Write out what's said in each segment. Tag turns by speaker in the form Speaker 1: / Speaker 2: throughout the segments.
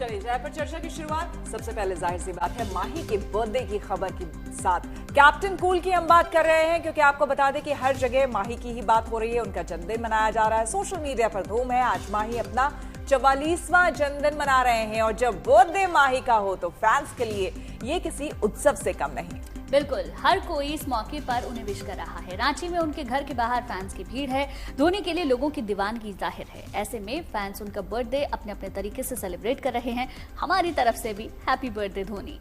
Speaker 1: चलिए जाए पर चर्चा की शुरुआत। सबसे पहले जाहिर सी बात है माही के बर्थडे की खबर के साथ कैप्टन कूल की हम बात कर रहे हैं, क्योंकि आपको बता दें कि हर जगह माही की ही बात हो रही है। उनका जन्मदिन मनाया जा रहा है, सोशल मीडिया पर धूम है। आज माही अपना 44वां जन्मदिन मना रहे हैं और जब बर्थडे माही का हो तो फैंस के लिए ये किसी उत्सव से कम नहीं।
Speaker 2: बिल्कुल, हर कोई इस मौके पर उन्हें विश कर रहा है। रांची में उनके घर के बाहर फैंस की भीड़ है। धोनी के लिए लोगों की दीवानगी जाहिर है। ऐसे में फैंस उनका बर्थडे अपने अपने तरीके से सेलिब्रेट कर रहे हैं। हमारी तरफ से भी हैप्पी बर्थडे धोनी।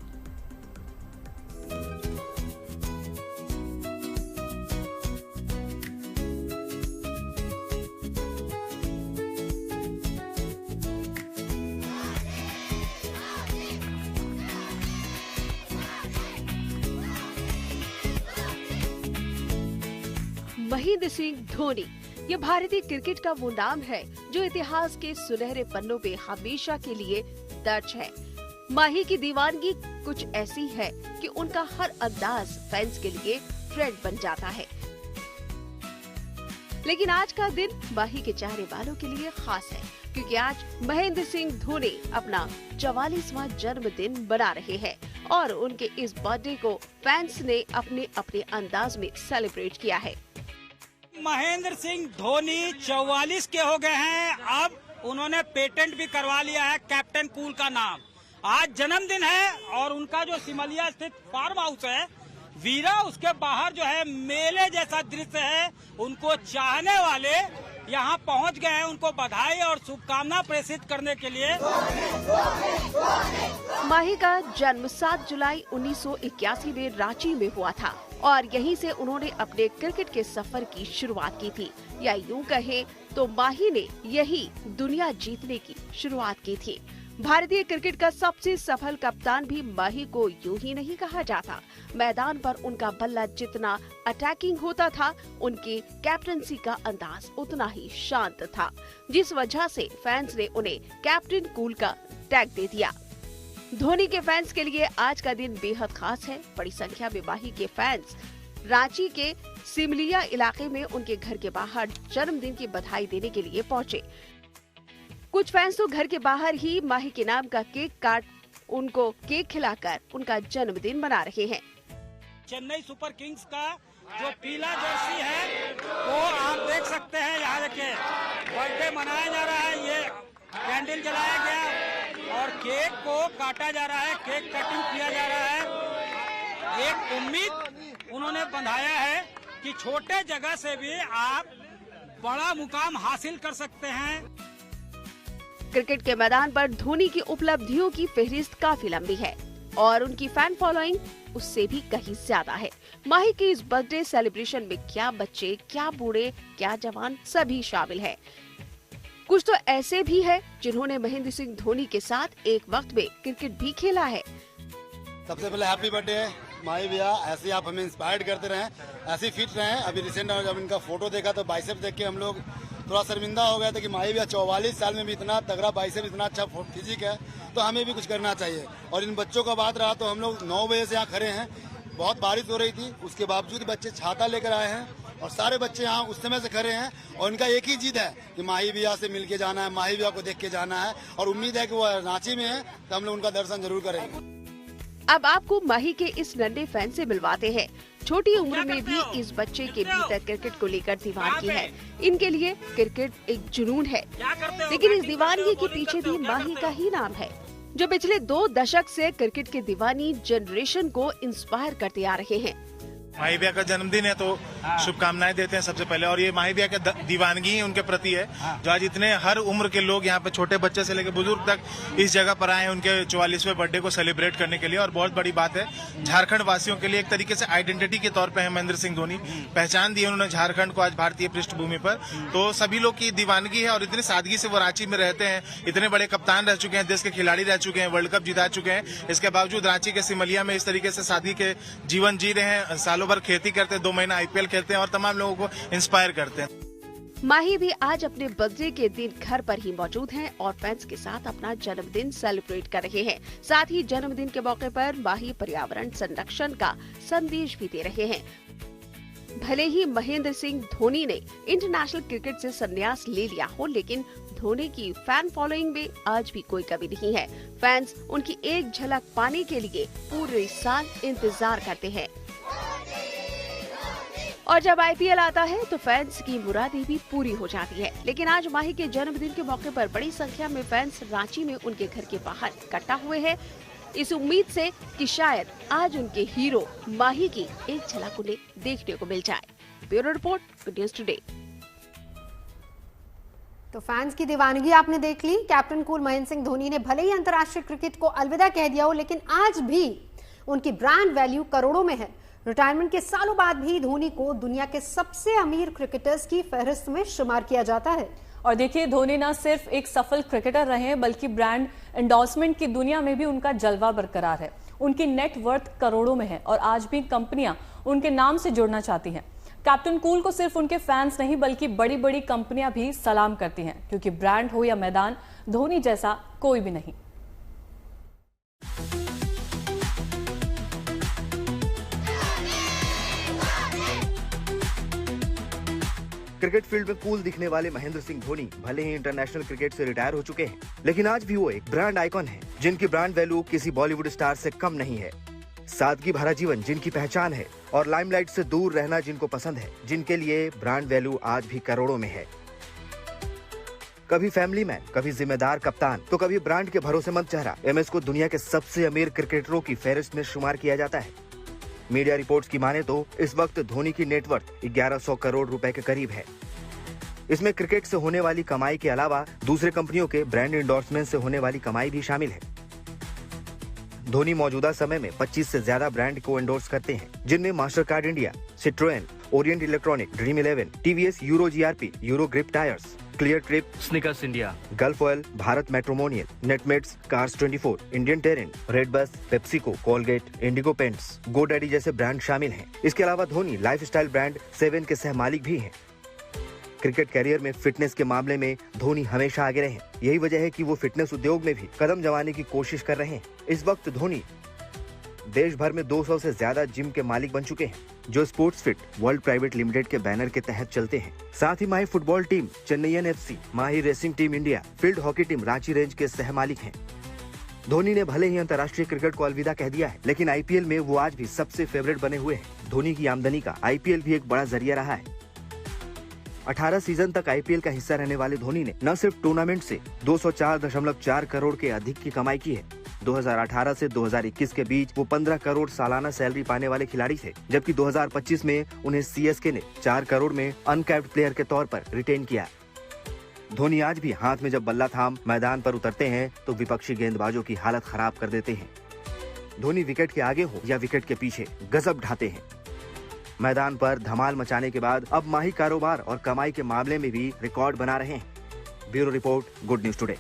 Speaker 3: महेंद्र सिंह धोनी, ये भारतीय क्रिकेट का वो नाम है जो इतिहास के सुनहरे पन्नों पे हमेशा के लिए दर्ज है। माही की दीवानगी कुछ ऐसी है कि उनका हर अंदाज फैंस के लिए ट्रेंड बन जाता है। लेकिन आज का दिन माही के चाहने वालों के लिए खास है, क्योंकि आज महेंद्र सिंह धोनी अपना 44वां जन्मदिन मना रहे हैं और उनके इस बर्थडे को फैंस ने अपने अपने अंदाज में सेलिब्रेट किया है।
Speaker 4: महेंद्र सिंह धोनी 44 के हो गए हैं। अब उन्होंने पेटेंट भी करवा लिया है कैप्टन कूल का नाम। आज जन्मदिन है और उनका जो सिमलिया स्थित फार्म हाउस है वीरा, उसके बाहर जो है मेले जैसा दृश्य है। उनको चाहने वाले यहाँ पहुँच गए हैं उनको बधाई और शुभकामना प्रेषित करने के लिए।
Speaker 3: माही का जन्म 7 जुलाई 1981 में रांची में हुआ था और यहीं से उन्होंने अपने क्रिकेट के सफर की शुरुआत की थी, या यूं कहें तो माही ने यही दुनिया जीतने की शुरुआत की थी। भारतीय क्रिकेट का सबसे सफल कप्तान भी माही को यूं ही नहीं कहा जाता। मैदान पर उनका बल्ला जितना अटैकिंग होता था, उनकी कैप्टनसी का अंदाज उतना ही शांत था, जिस वजह से फैंस ने उन्हें कैप्टन कूल का टैग दे दिया। धोनी के फैंस के लिए आज का दिन बेहद खास है। बड़ी संख्या में माही के फैंस रांची के सिमलिया इलाके में उनके घर के बाहर जन्मदिन की बधाई देने के लिए पहुंचे। कुछ फैंस तो घर के बाहर ही माही के नाम का केक काट उनको केक खिलाकर उनका जन्मदिन मना रहे हैं।
Speaker 4: चेन्नई सुपर किंग्स का जो पीला जर्सी है वो आप देख सकते हैं। यहाँ देखिए बर्थडे मनाया जा रहा है, ये कैंडल जलाया गया और केक को काटा जा रहा है, केक कटिंग किया जा रहा है। एक उम्मीद उन्होंने बंधाया है कि छोटे जगह से भी आप बड़ा मुकाम हासिल कर सकते हैं।
Speaker 3: क्रिकेट के मैदान पर धोनी की उपलब्धियों की फहरिस्त काफी लंबी है और उनकी फैन फॉलोइंग उससे भी कहीं ज्यादा है। माही के इस बर्थडे सेलिब्रेशन में क्या बच्चे, क्या बूढ़े, क्या जवान, सभी शामिल है। कुछ तो ऐसे भी है जिन्होंने महेंद्र सिंह धोनी के साथ एक वक्त में क्रिकेट भी खेला है।
Speaker 5: सबसे पहले हैप्पी बर्थडे माही भैया, ऐसे आप हमें इंस्पायर्ड करते रहें, ऐसे फिट रहें। अभी रिसेंट जब इनका फोटो देखा तो बाइसेप देख के हम लोग थोड़ा शर्मिंदा हो गया था कि माही भैया 44 साल में भी इतना तगड़ा बाइसेप, इतना अच्छा फिजिक है, तो हमें भी कुछ करना चाहिए। और इन बच्चों का बात रहा तो हम लोग 9 बजे से यहाँ खड़े हैं। बहुत बारिश हो रही थी, उसके बावजूद बच्चे छाता लेकर आए हैं और सारे बच्चे यहाँ उस समय से खड़े हैं और इनका एक ही जिद है कि माही भैया से मिलके जाना है, माही भैया को देख के जाना है और उम्मीद है कि वो रांची में है तो हम लोग उनका दर्शन जरूर करेंगे।
Speaker 3: अब आपको माही के इस नन्हे फैन से मिलवाते हैं। छोटी उम्र में भी इस बच्चे के भीतर क्रिकेट को लेकर दीवानगी है। इनके लिए क्रिकेट एक जुनून है, लेकिन इस दीवानगी के पीछे भी माही का ही नाम है, जो पिछले 2 दशक से क्रिकेट के दीवानी जनरेशन को इंस्पायर करते आ रहे हैं।
Speaker 6: माही भैया का जन्मदिन है तो शुभकामनाएं देते हैं सबसे पहले। और ये माही भैया का दीवानगी ही उनके प्रति है, जो आज इतने हर उम्र के लोग यहाँ पे छोटे बच्चे से लेकर बुजुर्ग तक इस जगह पर आए हैं उनके 44वें बर्थडे को सेलिब्रेट करने के लिए। और बहुत बड़ी बात है, झारखंड वासियों के लिए एक तरीके से आइडेंटिटी के तौर पर है महेंद्र सिंह धोनी। पहचान दी उन्होंने झारखंड को आज भारतीय पृष्ठभूमि पर, तो सभी लोग की दीवानगी है। और इतनी सादगी से वो रांची में रहते हैं, इतने बड़े कप्तान रह चुके हैं, देश के खिलाड़ी रह चुके हैं, वर्ल्ड कप जिता चुके हैं। इसके बावजूद रांची के सिमलिया में इस तरीके से सादगी के जीवन जी रहे हैं। सालों भर खेती करते हैं, 2 महीना IPL खेलते हैं और तमाम लोगों को इंस्पायर करते हैं।
Speaker 3: माही भी आज अपने बर्थडे के दिन घर पर ही मौजूद हैं और फैंस के साथ अपना जन्मदिन सेलिब्रेट कर रहे हैं। साथ ही जन्मदिन के मौके पर माही पर्यावरण संरक्षण का संदेश भी दे रहे हैं। भले ही महेंद्र सिंह धोनी ने इंटरनेशनल क्रिकेट से संन्यास ले लिया हो, लेकिन धोनी की फैन फॉलोइंग में आज भी कोई कमी नहीं है। फैंस उनकी एक झलक पाने के लिए पूरे साल इंतजार करते हैं और जब आईपीएल आता है तो फैंस की मुरादें भी पूरी हो जाती है। लेकिन आज माही के जन्मदिन के मौके पर बड़ी संख्या में फैंस रांची में उनके घर के बाहर इकट्ठा हुए हैं, इस उम्मीद से कि शायद आज उनके हीरो माही की एक झलक उन्हें देखने को मिल जाए। Bureau report, good news today.
Speaker 7: तो फैंस की दीवानगी आपने देख ली। कैप्टन कूल महेंद्र सिंह धोनी ने भले ही अंतर्राष्ट्रीय क्रिकेट को अलविदा कह दिया हो, लेकिन आज भी उनकी ब्रांड वैल्यू करोड़ों में है। रिटायरमेंट के सालों बाद भी धोनी को दुनिया के सबसे अमीर क्रिकेटर्स की फहरिस्त में शुमार किया जाता है।
Speaker 8: और देखिए, धोनी न सिर्फ एक सफल क्रिकेटर रहे हैं, बल्कि ब्रांड एंडोर्समेंट की दुनिया में भी उनका जलवा बरकरार है। उनकी नेट वर्थ करोड़ों में है और आज भी कंपनियां उनके नाम से जुड़ना चाहती हैं। कैप्टन कूल को सिर्फ उनके फैंस नहीं, बल्कि बड़ी बड़ी कंपनियां भी सलाम करती हैं, क्योंकि ब्रांड हो या मैदान, धोनी जैसा कोई भी नहीं।
Speaker 9: क्रिकेट फील्ड में कूल दिखने वाले महेंद्र सिंह धोनी भले ही इंटरनेशनल क्रिकेट से रिटायर हो चुके हैं, लेकिन आज भी वो एक ब्रांड आइकॉन है, जिनकी ब्रांड वैल्यू किसी बॉलीवुड स्टार से कम नहीं है। सादगी भरा जीवन जिनकी पहचान है और लाइमलाइट से दूर रहना जिनको पसंद है, जिनके लिए ब्रांड वैल्यू आज भी करोड़ों में है। कभी फैमिली मैन, कभी जिम्मेदार कप्तान, तो कभी ब्रांड के भरोसेमंद चेहरा, एमएस को दुनिया के सबसे अमीर क्रिकेटरों की फहरिस्त में शुमार किया जाता है। मीडिया रिपोर्ट्स की माने तो इस वक्त धोनी की नेटवर्थ 1100 करोड़ रुपए के करीब है। इसमें क्रिकेट से होने वाली कमाई के अलावा दूसरे कंपनियों के ब्रांड एंडोर्समेंट से होने वाली कमाई भी शामिल है। धोनी मौजूदा समय में 25 से ज्यादा ब्रांड को एंडोर्स करते हैं, जिनमें Mastercard India, Citroen, Orient Electronic, Dream 11, TVS Eurogrip, Eurogrip tyres, Cleartrip, Snickers India, Gulf Oil, Bharat Matrimonial, Netmeds, Cars 24, Indian Terrain, redBus, PepsiCo, Colgate, Indigo Paints, GoDaddy जैसे brand शामिल हैं। इसके अलावा Dhoni lifestyle brand 7 के सह मालिक भी हैं। क्रिकेट कैरियर में फिटनेस के मामले में धोनी हमेशा आगे रहे। यही वजह है कि वो फिटनेस उद्योग में भी कदम जमाने की कोशिश कर रहे हैं। इस वक्त धोनी देश भर में 200 से ज्यादा जिम के मालिक बन चुके हैं, जो Sportsfit World Private Limited के बैनर के तहत चलते हैं। साथ ही Mahi football team Chennaiyin FC, Mahi racing team India, field hockey team Ranchi Rays के सह मालिक हैं। धोनी ने भले ही अंतर्राष्ट्रीय क्रिकेट को अलविदा कह दिया है, लेकिन आईपीएल में वो आज भी सबसे फेवरेट बने हुए हैं। धोनी की आमदनी का आईपीएल भी एक बड़ा जरिया रहा है। 18 सीजन तक आईपीएल का हिस्सा रहने वाले धोनी ने न सिर्फ टूर्नामेंट से 204.4 करोड़ के अधिक की कमाई की है। 2018 से 2021 के बीच वो 15 करोड़ सालाना सैलरी पाने वाले खिलाड़ी थे, जबकि 2025 में उन्हें सीएसके ने 4 करोड़ में अनकैप्ड प्लेयर के तौर पर रिटेन किया। धोनी आज भी हाथ में जब बल्ला थाम मैदान पर उतरते हैं तो विपक्षी गेंदबाजों की हालत खराब कर देते हैं। धोनी विकेट के आगे हो या विकेट के पीछे गजब ढाते हैं। मैदान पर धमाल मचाने के बाद अब माही कारोबार और कमाई के मामले में भी रिकॉर्ड बना रहे हैं। Bureau report, good news today.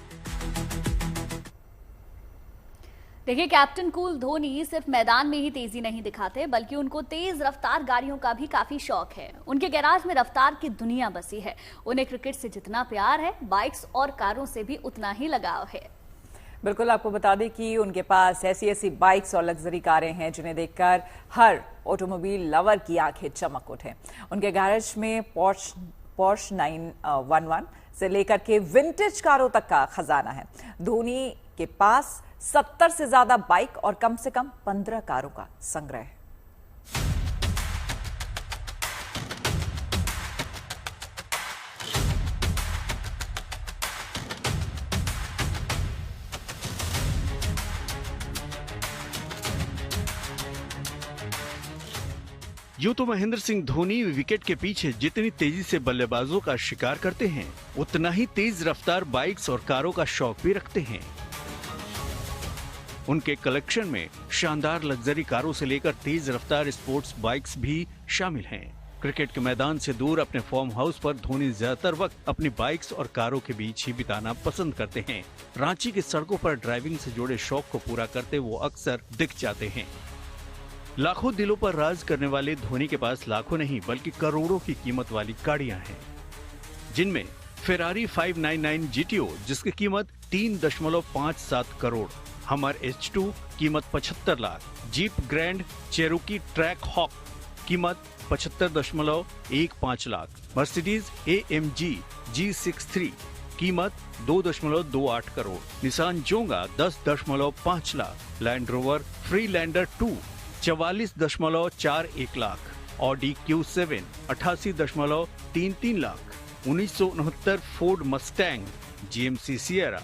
Speaker 2: देखिए, कैप्टन कूल धोनी सिर्फ मैदान में ही तेजी नहीं दिखाते, बल्कि उनको तेज रफ्तार गाड़ियों का भी काफी शौक है। उनके गैराज में रफ्तार की दुनिया बसी है। उन्हें क्रिकेट से जितना प्यार है, बाइक्स और कारों से भी उतना ही लगाव है।
Speaker 1: बिल्कुल, आपको बता दें कि उनके पास ऐसी बाइक्स और लग्जरी कारें हैं जिन्हें देखकर हर ऑटोमोबाइल लवर की आंखें चमक उठे। उनके गैरेज में पोर्श 911 से लेकर के विंटेज कारों तक का खजाना है। धोनी के पास 70 से ज्यादा बाइक और कम से कम 15 कारों का संग्रह है।
Speaker 10: यूं तो महेंद्र सिंह धोनी विकेट के पीछे जितनी तेजी से बल्लेबाजों का शिकार करते हैं, उतना ही तेज रफ्तार बाइक्स और कारों का शौक भी रखते हैं। उनके कलेक्शन में शानदार लग्जरी कारों से लेकर तेज रफ्तार स्पोर्ट्स बाइक्स भी शामिल हैं। क्रिकेट के मैदान से दूर अपने फार्म हाउस पर धोनी ज्यादातर वक्त अपनी बाइक्स और कारों के बीच ही बिताना पसंद करते हैं। रांची की सड़कों पर ड्राइविंग से जुड़े शौक को पूरा करते वो अक्सर दिख जाते हैं। लाखों दिलों पर राज करने वाले धोनी के पास लाखों नहीं बल्कि करोड़ों की कीमत वाली गाड़ियां हैं, जिनमें फेरारी 599 GTO जिसकी कीमत 3.57 करोड़, हमर H2 कीमत 75 lakh, Jeep Grand Cherokee Trackhawk कीमत 75.15 लाख, मर्सिडीज AMG G63 कीमत 2.28 crore, Nissan Jonga 10.5 lakh, Land Rover Freelander 2 44.41 lakh, Audi Q7 88.33 lakh, 1969 Ford Mustang, GMC Sierra,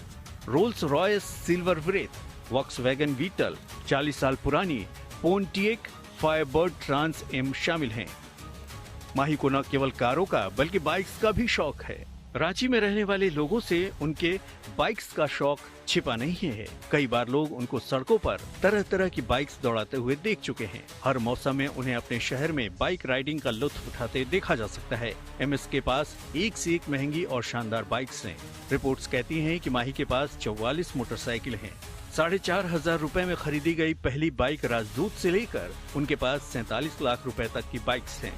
Speaker 10: Rolls Royce Silver Wraith, Volkswagen Beetle, 40 साल पुरानी पोंटिएक फायरबर्ड ट्रांस एम शामिल हैं। माही को न केवल कारों का बल्कि बाइक्स का भी शौक है। रांची में रहने वाले लोगों से उनके बाइक्स का शौक छिपा नहीं है। कई बार लोग उनको सड़कों पर तरह तरह की बाइक्स दौड़ाते हुए देख चुके हैं। हर मौसम में उन्हें अपने शहर में बाइक राइडिंग का लुत्फ उठाते देखा जा सकता है। MS के पास एक से एक महंगी और शानदार बाइक्स हैं। रिपोर्ट्स कहती हैं कि माही के पास 44 मोटरसाइकिल हैं। 4,500 रुपए में खरीदी गई पहली बाइक राजदूत से लेकर उनके पास 47 लाख रुपए तक की बाइक्स हैं।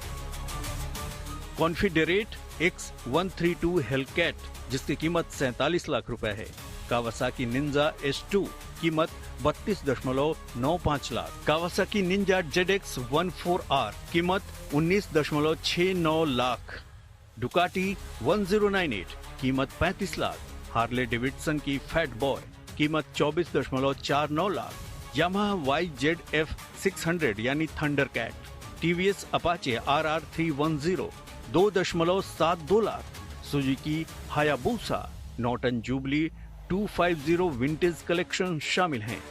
Speaker 10: कॉन्फिडरेट X132 हेलकैट जिसकी कीमत 47 लाख रुपए है। कावासाकी निंजा S2 कीमत 32.95 लाख। कावासाकी निंजा ZX14R कीमत 19.69 लाख। डुकाटी 1098 कीमत 35 लाख। हार्ले डेविडसन की फैट बॉय कीमत 24.49 लाख। यामाहा YZF 600 यानी thunder cat. TVS Apache RR 310 2.72 lakh. Suzuki Hayabusa Norton Jubilee 250 vintage collection शामिल हैं।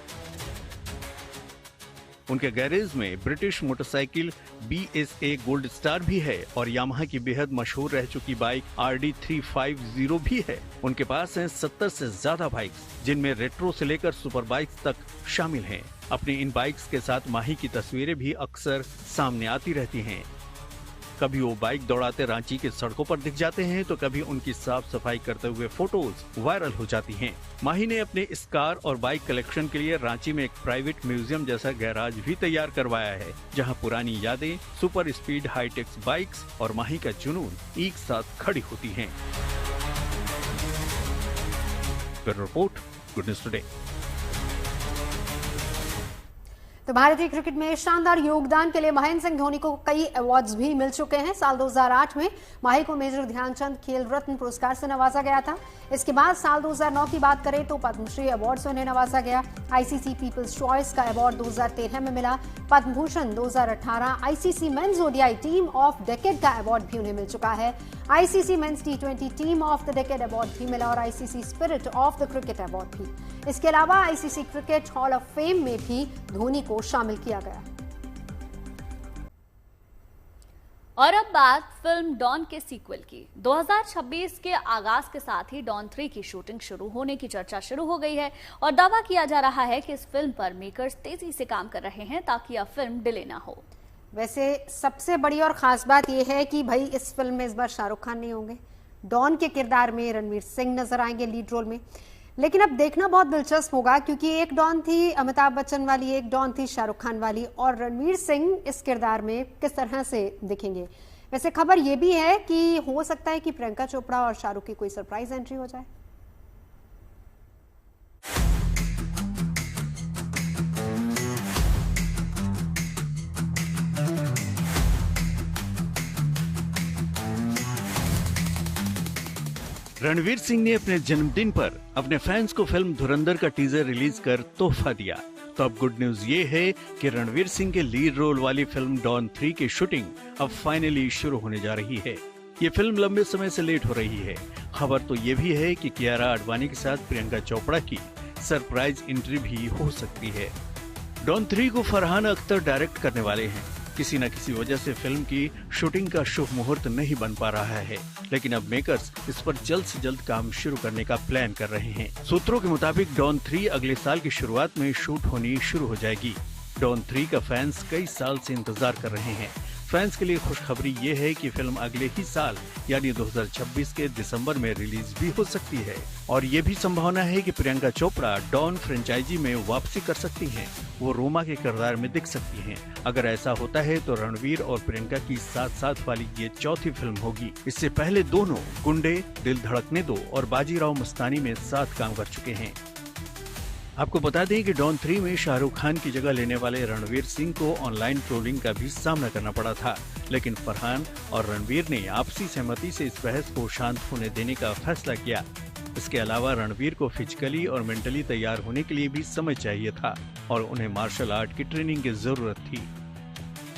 Speaker 10: उनके गैरेज में British motorcycle BSA gold star भी है और यामाहा की बेहद मशहूर रह चुकी बाइक RD 350 भी है। उनके पास हैं 70 से ज्यादा बाइक्स जिनमें रेट्रो से लेकर सुपर बाइक्स तक शामिल हैं। अपनी इन बाइक्स के साथ माही की तस्वीरें भी अक्सर सामने आती रहती हैं। कभी वो बाइक दौड़ाते रांची के सड़कों पर दिख जाते हैं तो कभी उनकी साफ सफाई करते हुए फोटोज वायरल हो जाती हैं। माही ने अपने इस कार और बाइक कलेक्शन के लिए रांची में एक प्राइवेट म्यूजियम जैसा गैराज भी तैयार करवाया है, जहां पुरानी यादें, सुपर स्पीड हाईटेक्स बाइक्स और माही का जुनून एक साथ खड़ी होती हैं। Report, good news today.
Speaker 7: तो भारतीय क्रिकेट में शानदार योगदान के लिए महेंद्र सिंह धोनी को कई अवार्ड्स भी मिल चुके हैं। साल 2008 में माही को मेजर ध्यानचंद खेल रत्न पुरस्कार से नवाजा गया था। इसके बाद साल 2009 की बात करें तो पद्मश्री अवार्ड से उन्हें नवाजा गया। ICC पीपल्स चॉइस का अवार्ड 2013 में मिला। Padma Bhushan 2018, ICC men's ODI team of decade का अवार्ड भी उन्हें मिल चुका है। ICC men's T20 team of the decade award भी मिला और ICC spirit of the cricket award भी। इसके अलावा ICC cricket hall of fame में भी धोनी को शामिल किया गया।
Speaker 2: और अब बात फिल्म डॉन के सीक्वल की। 2026 के आगाज के साथ ही डॉन 3 की शूटिंग शुरू होने की चर्चा शुरू हो गई है और दावा किया जा रहा है कि इस फिल्म पर मेकर्स तेजी से काम कर रहे हैं ताकि यह फिल्म डिले ना हो।
Speaker 7: वैसे सबसे बड़ी और खास बात यह है कि भाई इस फिल्म में इस बार शाहरुख खान नहीं होंगे। डॉन के किरदार में रणवीर सिंह नजर आएंगे लीड रोल में। लेकिन अब देखना बहुत दिलचस्प होगा क्योंकि एक डॉन थी अमिताभ बच्चन वाली, एक डॉन थी शाहरुख खान वाली और रणवीर सिंह इस किरदार में किस तरह से दिखेंगे। वैसे खबर यह भी है कि हो सकता है कि प्रियंका चोपड़ा और शाहरुख की कोई सरप्राइज एंट्री हो जाए।
Speaker 10: रणवीर सिंह ने अपने जन्मदिन पर अपने फैंस को फिल्म धुरंधर का टीजर रिलीज कर तोहफा दिया। तो अब गुड न्यूज ये है कि रणवीर सिंह के लीड रोल वाली फिल्म डॉन 3 की शूटिंग अब फाइनली शुरू होने जा रही है। ये फिल्म लंबे समय से लेट हो रही है। खबर तो ये भी है कि कियारा आडवाणी के साथ प्रियंका चोपड़ा की सरप्राइज एंट्री भी हो सकती है। डॉन 3 को फरहान अख्तर डायरेक्ट करने वाले हैं। किसी न किसी वजह से फिल्म की शूटिंग का शुभ मुहूर्त नहीं बन पा रहा है, लेकिन अब मेकर्स इस पर जल्द से जल्द काम शुरू करने का प्लान कर रहे हैं। सूत्रों के मुताबिक डॉन 3 अगले साल की शुरुआत में शूट होनी शुरू हो जाएगी। डॉन 3 का फैंस कई साल से इंतजार कर रहे हैं। फैंस के लिए खुशखबरी ये है कि फिल्म अगले ही साल यानी 2026 के दिसंबर में रिलीज भी हो सकती है और ये भी संभावना है कि प्रियंका चोपड़ा डॉन फ्रेंचाइजी में वापसी कर सकती हैं। वो रोमा के किरदार में दिख सकती हैं। अगर ऐसा होता है तो रणवीर और प्रियंका की साथ साथ वाली ये चौथी फिल्म होगी। इससे पहले दोनों गुंडे, दिल धड़कने दो और बाजीराव मस्तानी में साथ काम कर चुके हैं। आपको बता दें कि डॉन 3 में शाहरुख खान की जगह लेने वाले रणवीर सिंह को ऑनलाइन ट्रोलिंग का भी सामना करना पड़ा था, लेकिन फरहान और रणवीर ने आपसी सहमति से इस बहस को शांत होने देने का फैसला किया। इसके अलावा रणवीर को फिजिकली और मेंटली तैयार होने के लिए भी समय चाहिए था और उन्हें मार्शल आर्ट की ट्रेनिंग की जरूरत थी।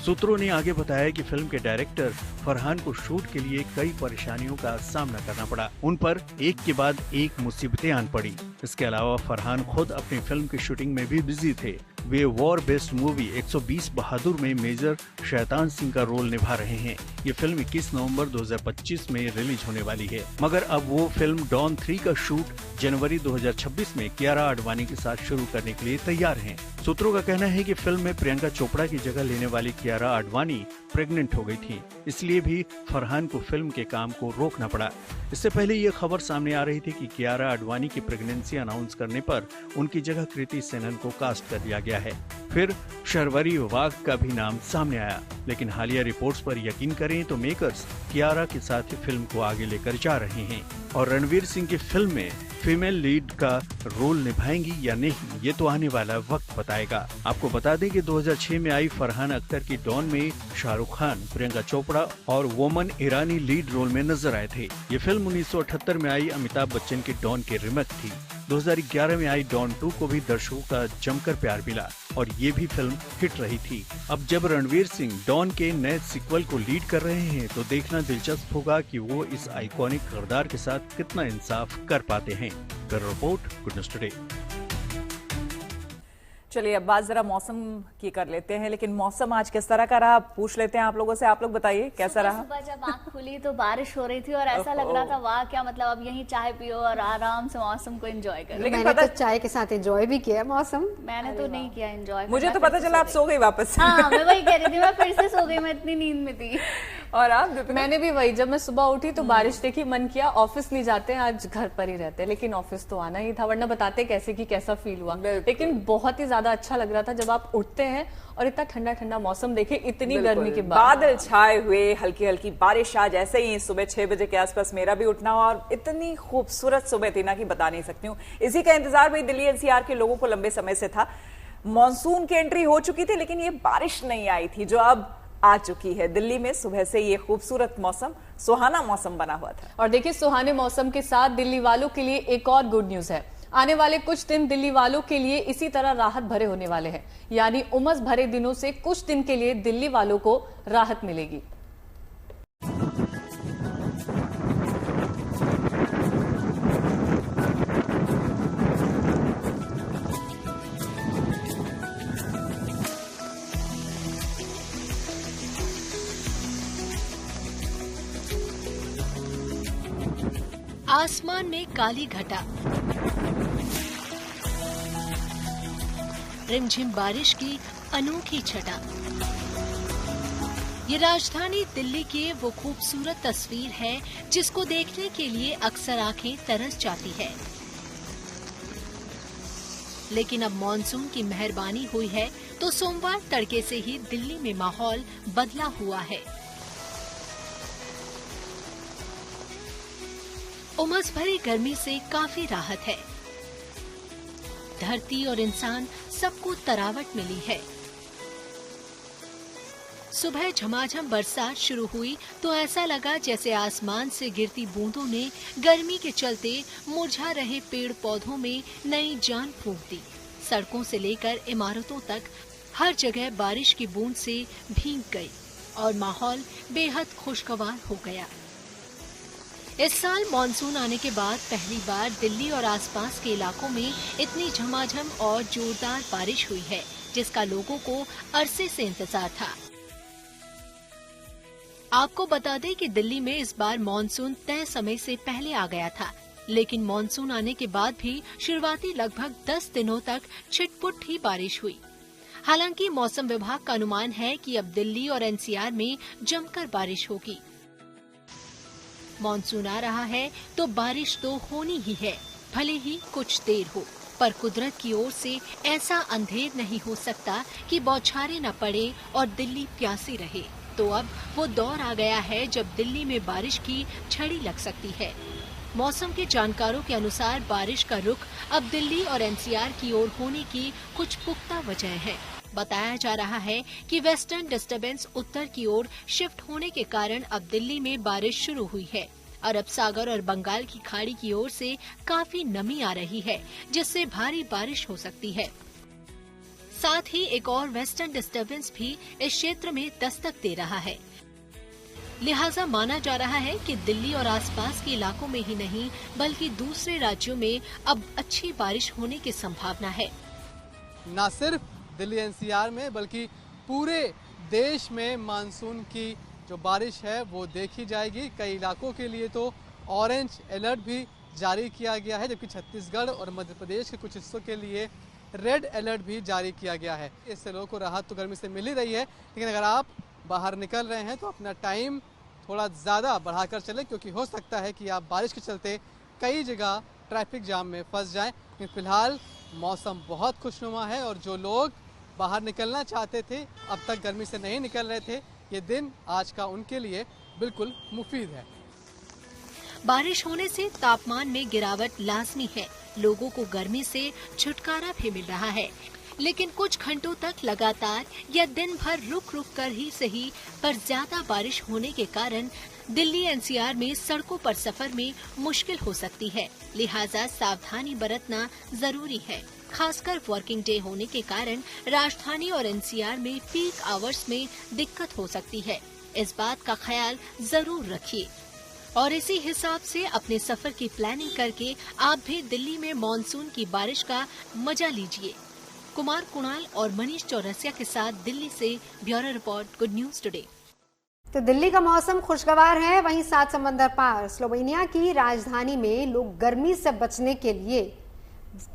Speaker 10: सूत्रों ने आगे बताया कि फिल्म के डायरेक्टर फरहान को शूट के लिए कई परेशानियों का सामना करना पड़ा। उन पर एक के बाद एक मुसीबतें आन पड़ी। इसके अलावा फरहान खुद अपनी फिल्म की शूटिंग में भी बिजी थे। वे वॉर बेस्ड मूवी 120 बहादुर में मेजर शैतान सिंह का रोल निभा रहे हैं। ये फिल्म 21 नवंबर 2025 में रिलीज होने वाली है, मगर अब वो फिल्म डॉन 3 का शूट जनवरी 2026 में कियारा आडवाणी के साथ शुरू करने के लिए तैयार हैं। सूत्रों का कहना है कि फिल्म में प्रियंका चोपड़ा की जगह लेने वाली कियारा आडवाणी प्रेग्नेंट हो गई थी, इसलिए भी फरहान को फिल्म के काम को रोकना पड़ा। इससे पहले ये खबर सामने आ रही थी कि कियारा आडवाणी की प्रेगनेंसी अनाउंस करने पर उनकी जगह कृति सेनन को कास्ट कर दिया गया है। फिर शर्वरी वाघ का भी नाम सामने आया, लेकिन हालिया रिपोर्ट्स पर यकीन करें तो मेकर्स कियारा के साथ ही फिल्म को आगे लेकर जा रहे हैं और रणवीर सिंह की फिल्म में फीमेल लीड का रोल निभाएंगी या नहीं, ये तो आने वाला वक्त बताएगा। आपको बता दें कि 2006 में आई फरहान अख्तर की डॉन में शाहरुख खान, प्रियंका चोपड़ा और वोमन ईरानी लीड रोल में नजर आए थे। ये फिल्म 1978 में आई अमिताभ बच्चन की डॉन की रिमेक थी। 2011 में आई डॉन 2 को भी दर्शकों का जमकर प्यार मिला और ये भी फिल्म हिट रही थी। अब जब रणवीर सिंह डॉन के नए सीक्वल को लीड कर रहे हैं तो देखना दिलचस्प होगा कि वो इस आइकॉनिक किरदार के साथ कितना इंसाफ कर पाते हैं। Bureau report, good news today.
Speaker 1: चलिए अब बात जरा मौसम की कर लेते हैं, लेकिन मौसम आज किस तरह का रहा पूछ लेते हैं आप लोगों से। आप लोग बताइए कैसा रहा?
Speaker 2: सुबह जब आँख खुली तो बारिश हो रही थी और ऐसा लग रहा था वाह क्या मतलब अब यहीं चाय पियो और आराम से मौसम को एंजॉय करो।
Speaker 7: लेकिन मैंने तो चाय के साथ एंजॉय भी किया मौसम।
Speaker 2: मैंने तो नहीं किया एंजॉय।
Speaker 1: मुझे तो पता चला आप सो गई वापस।
Speaker 2: हाँ मैं वही कह रही थी, मैं फिर से सो गई, मैं इतनी नींद में थी।
Speaker 1: और आप?
Speaker 8: मैंने भी वही, जब मैं सुबह उठी तो बारिश देखी, मन किया ऑफिस नहीं जाते हैं, आज घर पर ही रहते हैं, लेकिन ऑफिस तो आना ही था, वरना बताते कैसे कि कैसा फील हुआ। लेकिन बहुत ही ज्यादा अच्छा लग रहा था जब आप उठते हैं और इतना ठंडा ठंडा मौसम देखे इतनी गर्मी के बाद।
Speaker 1: बादल छाए हुए, हल्की हल्की बारिश। आज ऐसे ही सुबह 6 बजे के आसपास मेरा भी उठना हुआ और इतनी खूबसूरत सुबह थी ना कि बता नहीं सकती हूँ। इसी का इंतजार भाई दिल्ली एनसीआर के लोगों को लंबे समय से था। मॉनसून की एंट्री हो चुकी थी लेकिन ये बारिश नहीं आई थी जो अब आ चुकी है। दिल्ली में सुबह से ये खूबसूरत मौसम, सुहाना मौसम बना हुआ था।
Speaker 8: और देखिए सुहाने मौसम के साथ दिल्ली वालों के लिए एक और गुड न्यूज है। आने वाले कुछ दिन दिल्ली वालों के लिए इसी तरह राहत भरे होने वाले हैं, यानी उमस भरे दिनों से कुछ दिन के लिए दिल्ली वालों को राहत मिलेगी।
Speaker 11: आसमान में काली घटा, रिमझिम बारिश की अनोखी छटा। ये राजधानी दिल्ली की वो खूबसूरत तस्वीर है जिसको देखने के लिए अक्सर आंखें तरस जाती है। लेकिन अब मॉनसून की मेहरबानी हुई है तो सोमवार तड़के से ही दिल्ली में माहौल बदला हुआ है। उमस भरी गर्मी से काफी राहत है। धरती और इंसान सबको तरावट मिली है। सुबह झमाझम बरसात शुरू हुई तो ऐसा लगा जैसे आसमान से गिरती बूंदों ने गर्मी के चलते मुरझा रहे पेड़ पौधों में नई जान फूंक दी। सड़कों से लेकर इमारतों तक हर जगह बारिश की बूंद से भीग गई और माहौल बेहद खुशगवार हो गया। इस साल मॉनसून आने के बाद पहली बार दिल्ली और आसपास के इलाकों में इतनी झमाझम और जोरदार बारिश हुई है जिसका लोगों को अरसे से इंतजार था। आपको बता दें कि दिल्ली में इस बार मॉनसून तय समय से पहले आ गया था, लेकिन मॉनसून आने के बाद भी शुरुआती लगभग 10 दिनों तक छिटपुट ही बारिश हुई। हालांकि मौसम विभाग का अनुमान है कि अब दिल्ली और एनसीआर में जमकर बारिश होगी। मॉनसून आ रहा है तो बारिश तो होनी ही है, भले ही कुछ देर हो, पर कुदरत की ओर से ऐसा अंधेर नहीं हो सकता कि बौछारें न पड़े और दिल्ली प्यासी रहे। तो अब वो दौर आ गया है जब दिल्ली में बारिश की छड़ी लग सकती है। मौसम के जानकारों के अनुसार बारिश का रुख अब दिल्ली और एनसीआर की ओर होने की कुछ पुख्ता वजह है। बताया जा रहा है कि वेस्टर्न डिस्टर्बेंस उत्तर की ओर शिफ्ट होने के कारण अब दिल्ली में बारिश शुरू हुई है। अरब सागर और बंगाल की खाड़ी की ओर से काफी नमी आ रही है, जिससे भारी बारिश हो सकती है। साथ ही एक और वेस्टर्न डिस्टर्बेंस भी इस क्षेत्र में दस्तक दे रहा है। लिहाजा माना जा रहा है कि दिल्ली और आसपास के इलाकों में ही नहीं बल्कि दूसरे राज्यों में अब अच्छी बारिश होने की संभावना है।
Speaker 12: न सिर्फ दिल्ली एनसीआर में बल्कि पूरे देश में मानसून की जो बारिश है वो देखी जाएगी। कई इलाकों के लिए तो ऑरेंज अलर्ट भी जारी किया गया है, जबकि छत्तीसगढ़ और मध्य प्रदेश के कुछ हिस्सों के लिए रेड अलर्ट भी जारी किया गया है। इससे लोगों को राहत तो गर्मी से मिल ही रही है, लेकिन अगर आप बाहर निकल रहे हैं तो अपना टाइम थोड़ा ज़्यादा बढ़ाकर चलें, क्योंकि हो सकता है कि आप बारिश के चलते कई जगह ट्रैफिक जाम में फंस जाएं। लेकिन फिलहाल मौसम बहुत खुशनुमा है और जो लोग बाहर निकलना चाहते थे, अब तक गर्मी से नहीं निकल रहे थे, ये दिन आज का उनके लिए बिल्कुल मुफीद है।
Speaker 11: बारिश होने से तापमान में गिरावट लाजमी है। लोगों को गर्मी से छुटकारा भी मिल रहा है, लेकिन कुछ घंटों तक लगातार या दिन भर रुक रुक कर ही सही पर ज्यादा बारिश होने के कारण दिल्ली एनसीआर में सड़कों पर सफर में मुश्किल हो सकती है। लिहाजा सावधानी बरतना जरूरी है। खासकर वर्किंग डे होने के कारण राजधानी और एनसीआर में पीक आवर्स में दिक्कत हो सकती है। इस बात का ख्याल जरूर रखिए और इसी हिसाब से अपने सफर की प्लानिंग करके आप भी दिल्ली में मॉनसून की बारिश का मजा लीजिए। कुमार कुणाल और मनीष चौरसिया के साथ दिल्ली से bureau report, good news today.
Speaker 7: तो दिल्ली का मौसम खुशगवार है, वहीं सात समंदर पार स्लोवेनिया की राजधानी में लोग गर्मी से बचने के लिए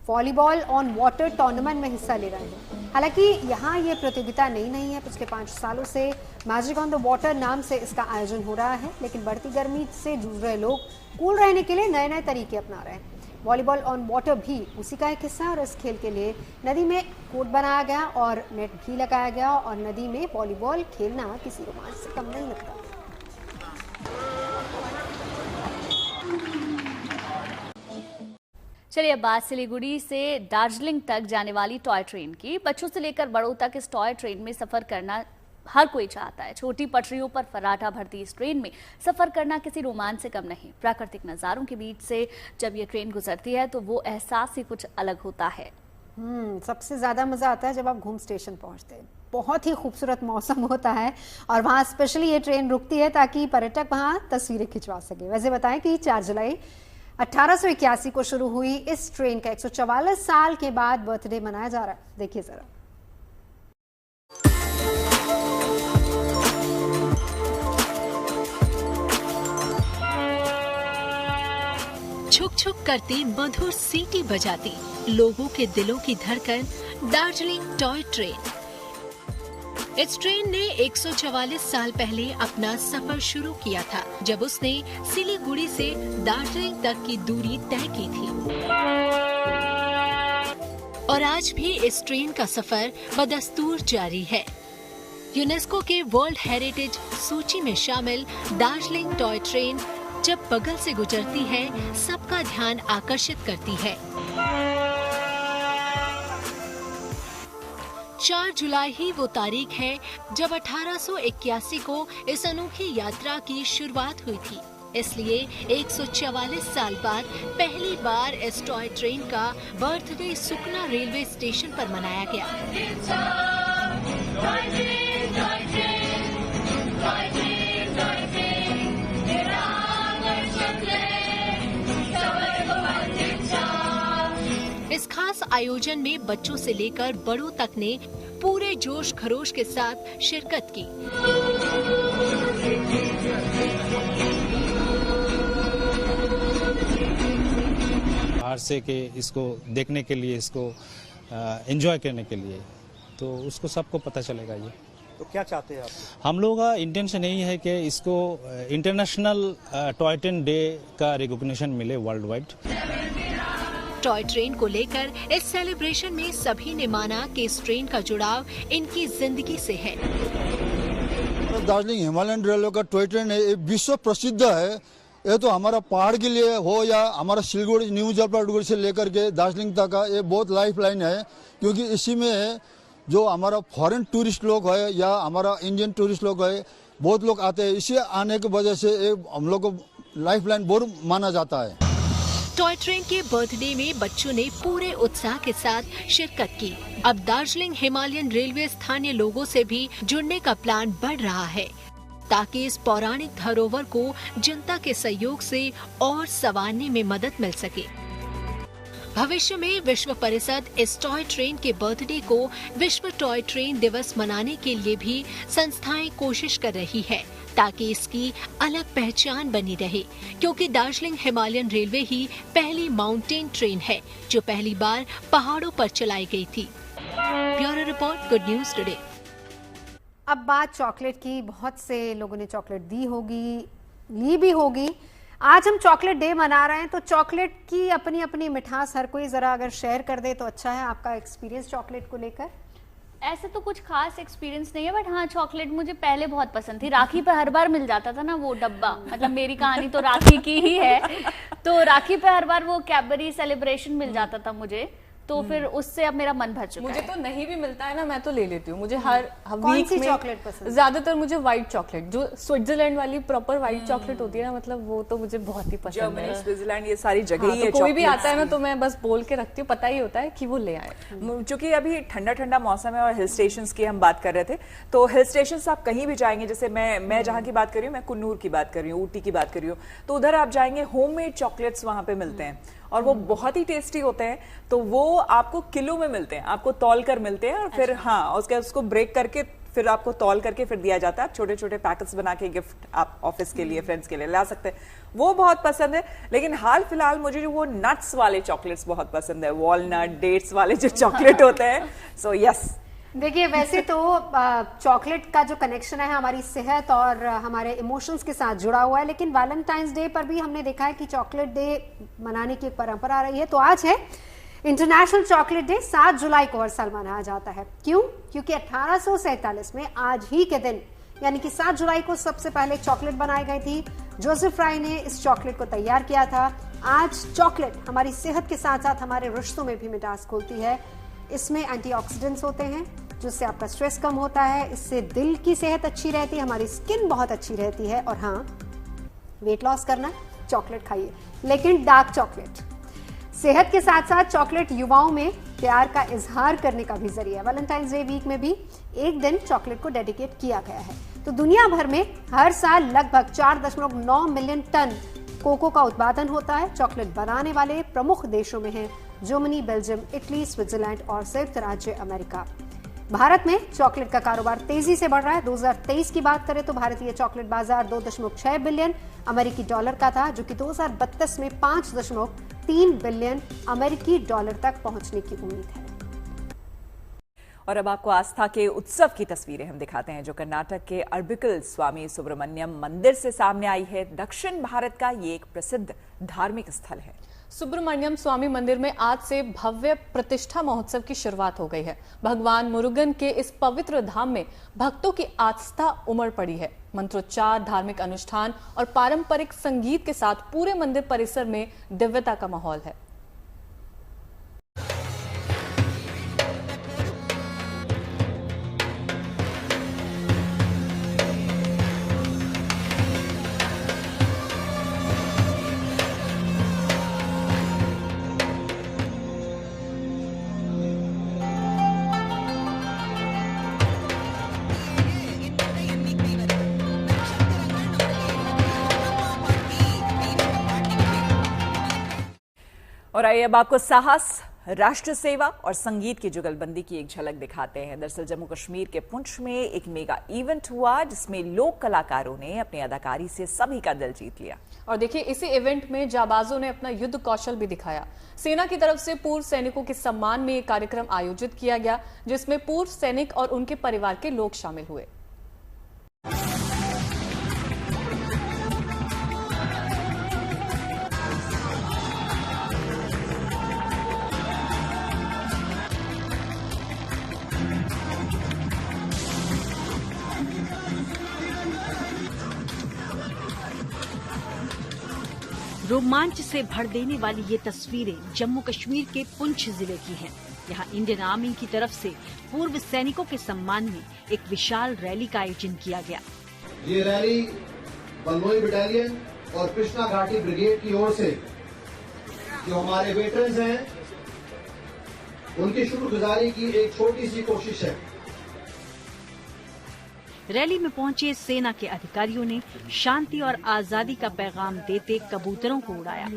Speaker 7: वॉलीबॉल ऑन वाटर टूर्नामेंट में हिस्सा ले रहे हैं। हालांकि यहाँ ये प्रतियोगिता नई नहीं है, पिछले 5 सालों से मैजिक ऑन द वाटर नाम से इसका आयोजन हो रहा है, लेकिन बढ़ती गर्मी से जूझ रहे लोग कूल रहने के लिए नए नए तरीके अपना रहे हैं। वॉलीबॉल ऑन वाटर भी उसी का एक हिस्सा है और इस खेल के लिए नदी में कोर्ट बनाया गया और नेट भी लगाया गया और नदी में वॉलीबॉल खेलना किसी रोमांच से कम नहीं लगता।
Speaker 2: चलिए अब बात सिलीगुड़ी से दार्जिलिंग तक जाने वाली टॉय ट्रेन की। बच्चों से लेकर बड़ों तक इस टॉय ट्रेन में सफर करना हर कोई चाहता है। छोटी पटरियों पर फर्राटा भरती इस ट्रेन में सफर करना किसी रोमांच से कम नहीं। प्राकृतिक नजारों के बीच से जब ये ट्रेन गुजरती है तो वो एहसास ही कुछ अलग होता है।
Speaker 7: सबसे ज्यादा मजा आता है जब आप घूम स्टेशन पहुंचते हैं। बहुत ही खूबसूरत मौसम होता है और वहां स्पेशली ये ट्रेन रुकती है ताकि पर्यटक वहां तस्वीरें खिंचवा सके। वैसे बताएं कि 4 जुलाई 1881 को शुरू हुई इस ट्रेन का 144 साल के बाद बर्थडे मनाया जा रहा है। देखिए जरा।
Speaker 11: छुक छुक करती मधुर सीटी बजाती लोगों के दिलों की धड़कन दार्जिलिंग टॉय ट्रेन। इस ट्रेन ने 144 साल पहले अपना सफर शुरू किया था, जब उसने सिलीगुड़ी से दार्जिलिंग तक की दूरी तय की थी। और आज भी इस ट्रेन का सफर बदस्तूर जारी है। यूनेस्को के वर्ल्ड हेरिटेज सूची में शामिल दार्जिलिंग टॉय ट्रेन जब बगल से गुजरती है सबका ध्यान आकर्षित करती है। 4 जुलाई ही वो तारीख है जब 1881 को इस अनोखी यात्रा की शुरुआत हुई थी। इसलिए 144 साल बाद पहली बार इस टॉय ट्रेन का बर्थडे सुकना रेलवे स्टेशन पर मनाया गया। इस खास आयोजन में बच्चों से लेकर बड़ों तक ने पूरे जोश खरोश के साथ शिरकत की।
Speaker 13: बाहर से के इसको देखने के लिए, इसको एंजॉय करने के लिए, तो उसको सबको पता चलेगा। ये
Speaker 14: तो क्या चाहते हैं आप?
Speaker 13: हम लोग का इंटेंशन यही है कि इसको इंटरनेशनल टॉय ट्रेन डे का रिकॉग्निशन मिले वर्ल्ड वाइड।
Speaker 11: टॉय ट्रेन को लेकर इस सेलिब्रेशन में सभी ने माना कि इस ट्रेन का जुड़ाव इनकी जिंदगी से है।
Speaker 15: दार्जिलिंग हिमालयन रेलवे का टॉय ट्रेन है, विश्व प्रसिद्ध है। ये तो हमारा पहाड़ के लिए हो या हमारा सिलीगुड़ी न्यू जलपाईगुड़ी से लेकर के दार्जिलिंग तक का ये बहुत लाइफ लाइन है, क्योंकि इसी में जो हमारा फॉरेन टूरिस्ट लोग है या हमारा इंडियन टूरिस्ट लोग है, बहुत लोग आते हैं। इसी आने की वजह से हम लोग को लाइफलाइन बोर माना जाता है।
Speaker 11: टॉय ट्रेन के बर्थडे में बच्चों ने पूरे उत्साह के साथ शिरकत की। अब दार्जिलिंग हिमालयन रेलवे स्थानीय लोगों से भी जुड़ने का प्लान बढ़ रहा है, ताकि इस पौराणिक धरोहर को जनता के सहयोग से और संवारने में मदद मिल सके। भविष्य में विश्व परिषद इस टॉय ट्रेन के बर्थडे को विश्व टॉय ट्रेन दिवस मनाने के लिए भी संस्थाएं कोशिश कर रही है, ताकि इसकी अलग पहचान बनी रहे, क्योंकि दार्जिलिंग हिमालयन रेलवे ही पहली माउंटेन ट्रेन है जो पहली बार पहाड़ों पर चलाई गई थी। Bureau report, good news today.
Speaker 7: अब बात चॉकलेट की, बहुत से लोगों ने चॉकलेट दी होगी, ली भी होगी। आज हम चॉकलेट डे मना रहे हैं, तो चॉकलेट की अपनी अपनी मिठास हर कोई जरा अगर शेयर कर दे तो अच्छा है। आपका एक्सपीरियंस चॉकलेट को लेकर?
Speaker 2: ऐसे तो कुछ खास एक्सपीरियंस नहीं है, बट हाँ, चॉकलेट मुझे पहले बहुत पसंद थी। राखी पे हर बार मिल जाता था ना वो डब्बा, मतलब मेरी कहानी तो राखी की ही है, तो राखी पे हर बार वो कैडबरी सेलिब्रेशन मिल जाता था मुझे, तो फिर उससे अब मेरा मन भर चुका
Speaker 8: मुझे
Speaker 2: है।
Speaker 8: तो नहीं भी मिलता है ना, मैं तो ले लेती हूँ। मुझे हर वीक में
Speaker 7: चॉकलेट पसंद?
Speaker 8: ज्यादातर मुझे व्हाइट चॉकलेट, जो स्विट्जरलैंड वाली प्रॉपर व्हाइट चॉकलेट होती है ना, मतलब वो तो मुझे बहुत ही पसंद है।
Speaker 1: जर्मनी, स्विट्जरलैंड, ये सारी जगह
Speaker 8: हाँ,
Speaker 1: ही है।
Speaker 8: तो कोई भी आता है ना तो मैं बस बोल के रखती हूँ, पता ही होता है कि वो ले आए।
Speaker 1: क्योंकि अभी ठंडा ठंडा मौसम है और हिल स्टेशंस की हम बात कर रहे थे, तो हिल स्टेशंस आप कहीं भी जाएंगे, जैसे मैं जहां की बात कर रही हूँ, मैं कुन्नूर की बात कर रही हूँ, ऊटी की बात कर रही हूँ, तो उधर आप जाएंगे होममेड चॉकलेट्स वहां पे मिलते हैं और वो बहुत ही टेस्टी होते हैं। तो वो आपको किलो में मिलते हैं, आपको तौल कर मिलते हैं और फिर हाँ उसको ब्रेक करके फिर आपको तौल करके फिर दिया जाता है। छोटे छोटे पैकेट्स बना के गिफ्ट आप ऑफिस के लिए, फ्रेंड्स के लिए ला सकते हैं, वो बहुत पसंद है। लेकिन हाल फिलहाल मुझे जो वो नट्स वाले चॉकलेट्स बहुत पसंद है, वॉलनट, डेट्स वाले जो चॉकलेट होते हैं। सो यस,
Speaker 7: देखिए वैसे तो चॉकलेट का जो कनेक्शन है हमारी सेहत और हमारे इमोशंस के साथ जुड़ा हुआ है, लेकिन वैलेंटाइंस डे पर भी हमने देखा है कि चॉकलेट डे मनाने की एक परंपरा आ रही है। तो आज है इंटरनेशनल चॉकलेट डे। 7 जुलाई को हर साल मनाया जाता है। क्यों? क्योंकि 1847 में आज ही के दिन, यानी कि 7 जुलाई को सबसे पहले चॉकलेट बनाई गई थी। जोसेफ फ्राई ने इस चॉकलेट को तैयार किया था। आज चॉकलेट हमारी सेहत के साथ साथ हमारे रिश्तों में भी मिठास खोलती है। इसमें एंटीऑक्सीडेंट्स होते हैं जिससे आपका स्ट्रेस कम होता है, इससे दिल की सेहत अच्छी रहती है, हमारी स्किन बहुत अच्छी रहती है। और हाँ, वेट लॉस करना, चॉकलेट खाइए, लेकिन डार्क चॉकलेट। सेहत के साथ साथ चॉकलेट युवाओं में प्यार का इजहार करने का भी जरिया है। वैलेंटाइंस डे वीक में भी एक दिन चॉकलेट को डेडिकेट किया गया है। तो दुनिया भर में हर साल लगभग 4.9 मिलियन टन कोको का उत्पादन होता है। चॉकलेट बनाने वाले प्रमुख देशों में हैं जर्मनी, बेल्जियम, इटली, स्विट्जरलैंड और संयुक्त राज्य अमेरिका। भारत में चॉकलेट का कारोबार तेजी से बढ़ रहा है। 2023 की बात करें तो भारतीय चॉकलेट बाजार 2.6 बिलियन अमेरिकी डॉलर का था, जो कि 2032 में 5.3 बिलियन अमेरिकी डॉलर तक पहुंचने की उम्मीद है।
Speaker 1: और अब आपको आस्था के उत्सव की तस्वीरें हम दिखाते हैं, जो कर्नाटक के अर्बिकल स्वामी सुब्रमण्यम मंदिर से सामने आई है। दक्षिण भारत का ये एक प्रसिद्ध धार्मिक स्थल है।
Speaker 8: सुब्रमण्यम स्वामी मंदिर में आज से भव्य प्रतिष्ठा महोत्सव की शुरुआत हो गई है। भगवान मुरुगन के इस पवित्र धाम में भक्तों की आस्था उमड़ पड़ी है। मंत्रोच्चार, धार्मिक अनुष्ठान और पारंपरिक संगीत के साथ पूरे मंदिर परिसर में दिव्यता का माहौल है।
Speaker 1: और आइए अब आपको साहस, राष्ट्र सेवा और संगीत की जुगलबंदी की एक झलक दिखाते हैं। दरअसल जम्मू कश्मीर के पुंछ में एक मेगा इवेंट हुआ, जिसमें लोक कलाकारों ने अपनी अदाकारी से सभी का दिल जीत लिया।
Speaker 8: और देखिए, इसी इवेंट में जाबाजों ने अपना युद्ध कौशल भी दिखाया। सेना की तरफ से पूर्व सैनिकों के सम्मान में एक कार्यक्रम आयोजित किया गया, जिसमें पूर्व सैनिक और उनके परिवार के लोग शामिल हुए।
Speaker 14: रोमांच से भर देने वाली ये तस्वीरें जम्मू कश्मीर के पुंछ जिले की हैं। यहाँ इंडियन आर्मी की तरफ से पूर्व सैनिकों के सम्मान में एक विशाल रैली का आयोजन किया गया।
Speaker 16: ये रैली बलनोई बटालियन और कृष्णा घाटी ब्रिगेड की ओर से जो हमारे वेटरन्स हैं उनकी शुक्रगुजारी की एक छोटी सी कोशिश है।
Speaker 14: रैली में पहुंचे सेना के अधिकारियों ने शांति और आजादी का पैगाम देते कबूतरों को उड़ाया।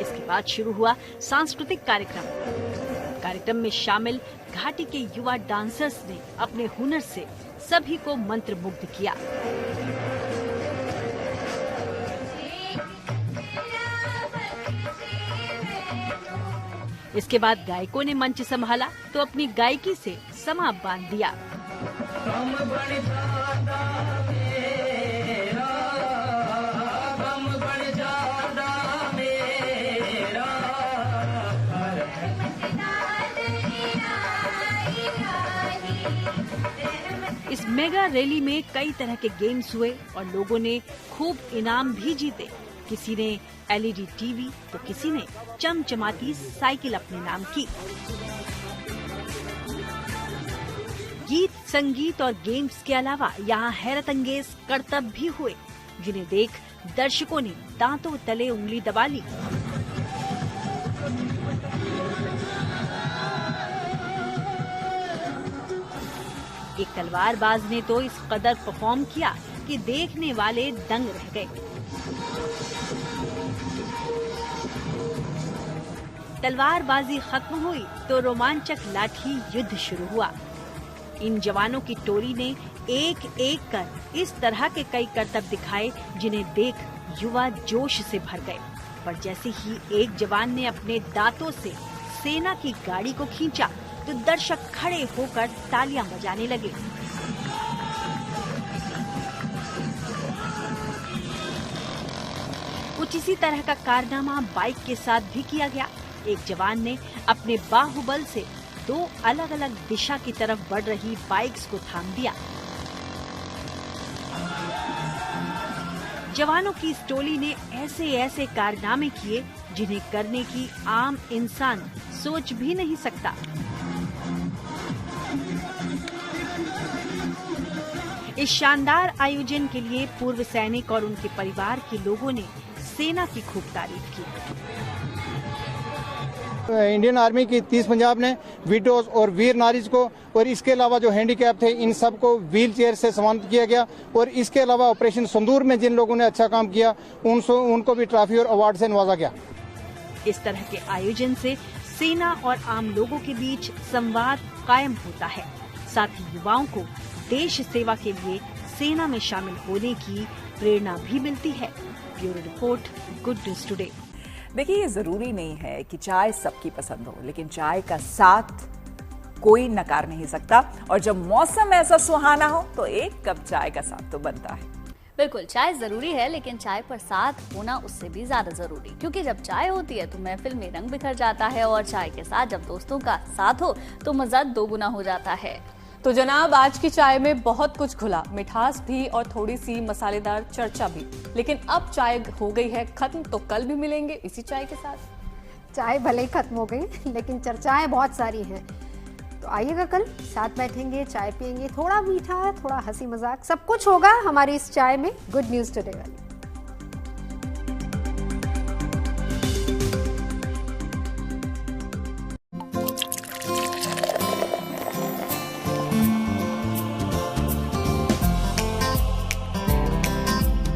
Speaker 14: इसके बाद शुरू हुआ सांस्कृतिक कार्यक्रम में शामिल घाटी के युवा डांसर्स ने अपने हुनर से सभी को मंत्रमुग्ध किया। इसके बाद गायकों ने मंच संभाला तो अपनी गायकी से समा बांध दिया। इस मेगा रैली में कई तरह के गेम्स हुए और लोगों ने खूब इनाम भी जीते। किसी ने LED टीवी तो किसी ने चमचमाती साइकिल अपने नाम की। गीत, संगीत और गेम्स के अलावा यहाँ हैरत अंगेज करतब भी हुए, जिन्हें देख दर्शकों ने दांतों तले उंगली दबा ली। एक तलवारबाज ने तो इस कदर परफॉर्म किया कि देखने वाले दंग रह गए। तलवारबाजी खत्म हुई तो रोमांचक लाठी युद्ध शुरू हुआ। इन जवानों की टोली ने एक एक कर इस तरह के कई करतब दिखाए जिन्हें देख युवा जोश से भर गए। पर जैसे ही एक जवान ने अपने दांतों से सेना की गाड़ी को खींचा तो दर्शक खड़े होकर तालियां बजाने लगे। कुछ इसी तरह का कारनामा बाइक के साथ भी किया गया। एक जवान ने अपने बाहुबल से 2 अलग अलग दिशा की तरफ बढ़ रही बाइक्स को थाम दिया। जवानों की इस टोली ने ऐसे ऐसे कारनामे किए जिन्हें करने की आम इंसान सोच भी नहीं सकता। इस शानदार आयोजन के लिए पूर्व सैनिक और उनके परिवार के लोगों ने सेना की खूब तारीफ की।
Speaker 17: इंडियन आर्मी की 30 पंजाब ने विडोज और वीर नारीज को और इसके अलावा जो हैंडीकैप थे इन सबको व्हील चेयर से सम्मानित किया गया। और इसके अलावा ऑपरेशन संदूर में जिन लोगों ने अच्छा काम किया उनको भी ट्रॉफी और अवार्ड से नवाजा गया।
Speaker 14: इस तरह के आयोजन से सेना और आम लोगों के बीच संवाद कायम होता है। साथ ही युवाओं को देश सेवा के लिए सेना में शामिल होने की प्रेरणा भी मिलती है। Bureau report, good news today.
Speaker 1: देखिए, ये जरूरी नहीं है कि चाय सबकी पसंद हो, लेकिन चाय का साथ कोई नकार नहीं सकता। और जब मौसम ऐसा सुहाना हो तो एक कप चाय का साथ तो बनता है।
Speaker 2: बिल्कुल, चाय जरूरी है, लेकिन चाय पर साथ होना उससे भी ज्यादा जरूरी, क्योंकि जब चाय होती है तो महफिल में रंग बिखर जाता है और चाय के साथ जब दोस्तों का साथ हो तो मजा दोगुना हो जाता है।
Speaker 8: तो जनाब, आज की चाय में बहुत कुछ घुला, मिठास भी और थोड़ी सी मसालेदार चर्चा भी। लेकिन अब चाय हो गई है खत्म, तो कल भी मिलेंगे इसी चाय के साथ।
Speaker 7: चाय भले ही खत्म हो गई, लेकिन चर्चाएं बहुत सारी हैं। तो आइएगा कल, साथ बैठेंगे, चाय पियेंगे, थोड़ा मीठा, थोड़ा हंसी मजाक, सब कुछ होगा हमारी इस चाय में। गुड न्यूज टुडे वाली।